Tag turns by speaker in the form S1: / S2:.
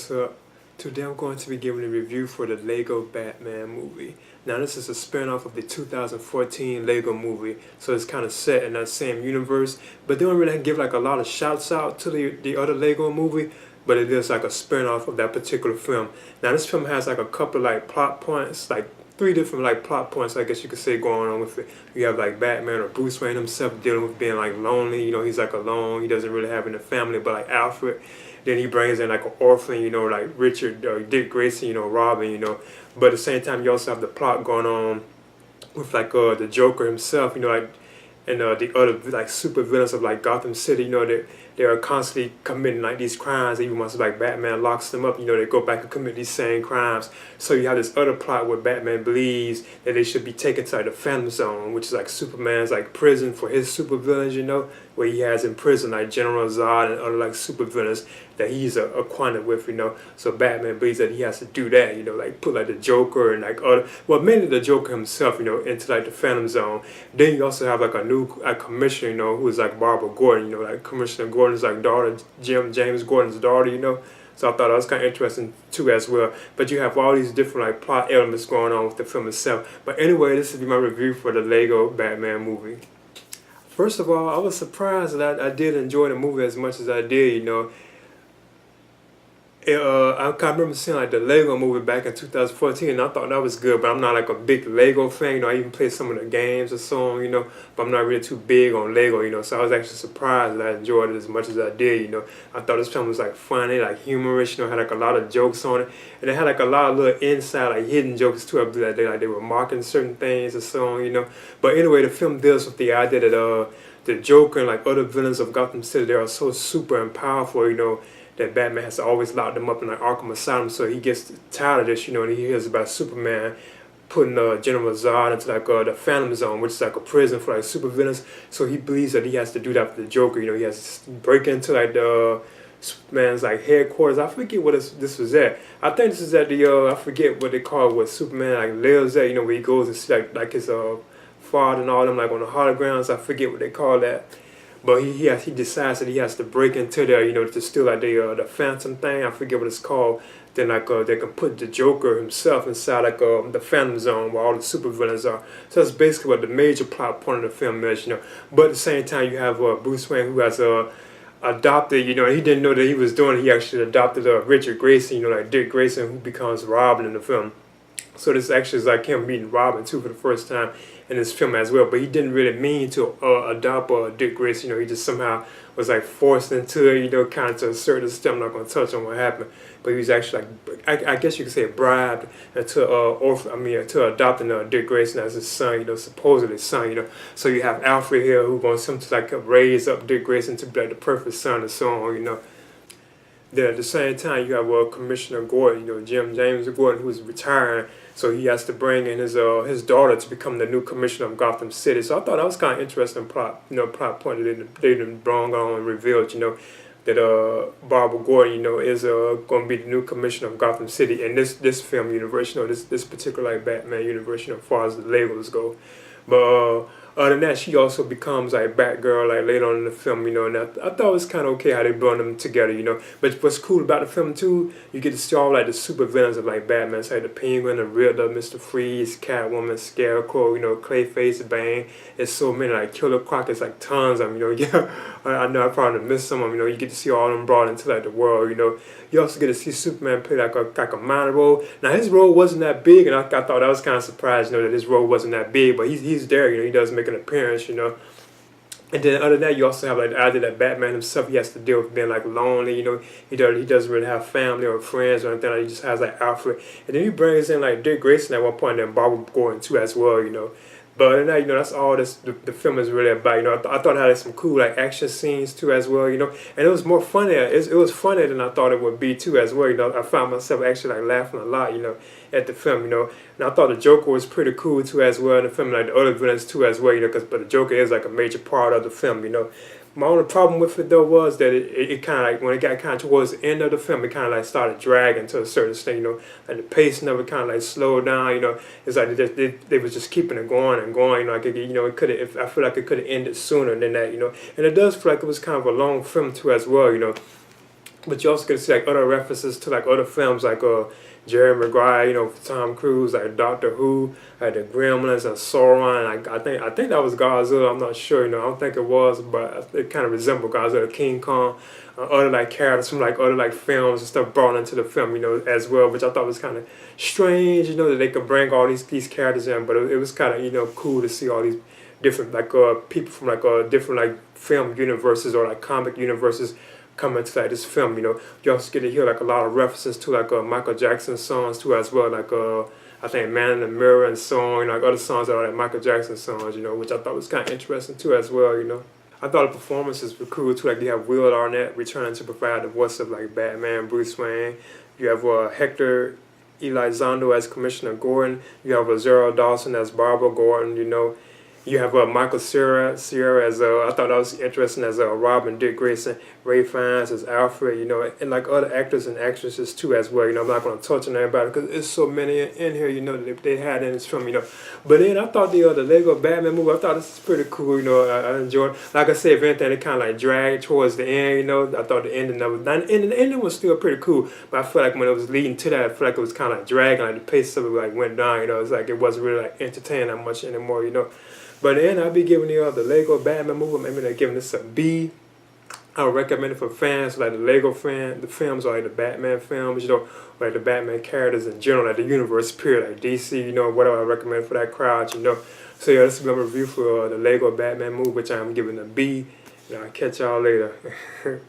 S1: what's up? Today I'm going to be giving a review for the Lego Batman movie. Now this is a spin-off of the 2014 Lego movie, so it's kind of set in that same universe, but they don't really give like a lot of shouts out to the other Lego movie, but it is like a spin-off of that particular film. Now this film has like a couple of like plot points, like three different like plot points I guess you could say going on with it. You have like Batman or Bruce Wayne himself dealing with being like lonely, he's like alone, he doesn't really have any family but like Alfred. Then he brings in like an orphan, like Richard, Dick Grayson, Robin, But at the same time, you also have the plot going on with like the Joker himself, like, and the other like super villains of like Gotham City, they are constantly committing like these crimes. Even once like Batman locks them up, they go back and commit these same crimes. So you have this other plot where Batman believes that they should be taken to like the Phantom Zone, which is like Superman's like prison for his supervillains, where he has in prison like General Zod and other like supervillains that he's acquainted with, So Batman believes that he has to do that, like put like the Joker and like other, well, mainly the Joker himself, into like the Phantom Zone. Then you also have like a new commissioner, who's like Barbara Gordon, like Commissioner Gordon's like daughter, James Gordon's daughter, So I thought that was kind of interesting too as well. But you have all these different like plot elements going on with the film itself. But anyway, this will be my review for the Lego Batman movie. First of all, I was surprised that I did enjoy the movie as much as I did, I remember seeing like the Lego movie back in 2014, and I thought that was good. But I'm not like a big Lego fan. I even played some of the games or so on, But I'm not really too big on Lego, So I was actually surprised that I enjoyed it as much as I did, I thought this film was like funny, like humorous, had like a lot of jokes on it, and it had like a lot of little inside, like hidden jokes too. I believe that they were marking certain things or so on, But anyway, the film deals with the idea that the Joker and like other villains of Gotham City, they are so super and powerful, that Batman has to always lock them up in like Arkham Asylum. So he gets tired of this, and he hears about Superman putting General Zod into like the Phantom Zone, which is like a prison for like supervillains. So he believes that he has to do that for the Joker. He has to break into like the Superman's like headquarters. I forget what this was at. I think this is at the I forget what they call it, what Superman like lives at. Where he goes and see like his father and all them like on the holograms. I forget what they call that. But he decides that he has to break into there, to steal like the Phantom thing. I forget what it's called. Then like they can put the Joker himself inside like the Phantom Zone where all the supervillains are. So that's basically what the major plot point of the film is, But at the same time, you have Bruce Wayne, who has adopted, he didn't know that he was doing it. He actually adopted Richard Grayson, like Dick Grayson, who becomes Robin in the film. So this actually is like him meeting Robin too for the first time in this film as well. But he didn't really mean to adopt Dick Grayson. He just somehow was like forced into it, kind of to a certain extent. I'm not going to touch on what happened, but he was actually like, I guess you could say bribed to adopting Dick Grayson as his son, supposedly son, So you have Alfred here who wants him to like raise up Dick Grayson to be like the perfect son and so on, Then at the same time, you have Commissioner Gordon, James Gordon, who's retiring. So he has to bring in his daughter to become the new commissioner of Gotham City. So I thought that was kind of interesting plot point that they brought on and revealed, that Barbara Gordon, is going to be the new commissioner of Gotham City in this film universe, this particular like Batman universe, as far as the labels go. But other than that, she also becomes like Batgirl like later on in the film, and I thought it was kind of okay how they brought them together, But what's cool about the film too, you get to see all like the super villains of like Batman, so like the Penguin, the Riddler, Mr. Freeze, Catwoman, Scarecrow, Clayface, Bane. There's so many, like Killer Croc, it's like tons of them, Yeah, I know I probably missed some of them, You get to see all of them brought into like the world, You also get to see Superman play like a minor role. Now his role wasn't that big, and I thought that was kind of surprised, that his role wasn't that big, but he's there, he does make an appearance, And then other than that, you also have like the idea that Batman himself, he has to deal with being like lonely, he doesn't really have family or friends or anything, he just has like Alfred. And then he brings in like Dick Grayson at one point, and Barbara Gordon too as well, But other than that, that's all the film is really about. I thought it had some cool like action scenes too as well. And it was more funny. It was funnier than I thought it would be too as well. I found myself actually like laughing a lot, at the film. And I thought the Joker was pretty cool too as well in the film, like the other villains too as well. But the Joker is like a major part of the film. My only problem with it though was that it kind of like, when it got kind of towards the end of the film, it kind of like started dragging to a certain extent, like the pacing of it kind of like slowed down, It's like they was just keeping it going and going, like it could have, I feel like it could have ended sooner than that, And it does feel like it was kind of a long film too as well, But you also get to see like other references to like other films like Jerry Maguire, you know, Tom Cruise, like Doctor Who, like the Gremlins and Sauron. Like I think that was Godzilla. I'm not sure, you know. I don't think it was, but it kind of resembled Godzilla, King Kong, other like characters from like other like films and stuff brought into the film, you know, as well, which I thought was kind of strange, you know, that they could bring all these characters in. But it was kind of, you know, cool to see all these different like people from like different like film universes or like comic universes come into like this film. You know, you also get to hear like a lot of references to like Michael Jackson songs too as well, like I think Man in the Mirror and so on, you know, like other songs that are like Michael Jackson songs, you know, which I thought was kind of interesting too as well, you know. I thought the performances were cool too. Like you have Will Arnett returning to provide the voice of like Batman, Bruce Wayne. You have Hector Elizondo as Commissioner Gordon. You have Zero Dawson as Barbara Gordon. You know, you have Michael Sierra as I thought that was interesting as Robin, Dick Grayson, Ray Fiennes as Alfred, you know, and like other actors and actresses too as well. You know, I'm not going to touch on everybody because there's so many in here, you know, that they had in this film, you know. But then I thought the Lego Batman movie, I thought this is pretty cool, you know. I enjoyed. Like I said, if anything, it kind of like dragged towards the end, you know. I thought the ending of it, and the ending was still pretty cool. But I feel like when it was leading to that, I feel like it was kind of like dragging, like the pace of it like went down, you know. It's like it wasn't really like entertaining that much anymore, you know. But then I'll be giving the Lego Batman movie, maybe they're giving this a B. I would recommend it for fans like the Lego the films, or like the Batman films, you know, or like the Batman characters in general, like the universe period, like DC, you know, whatever I recommend for that crowd, you know. So yeah, this is my review for the Lego Batman movie, which I'm giving a B. And I'll catch y'all later.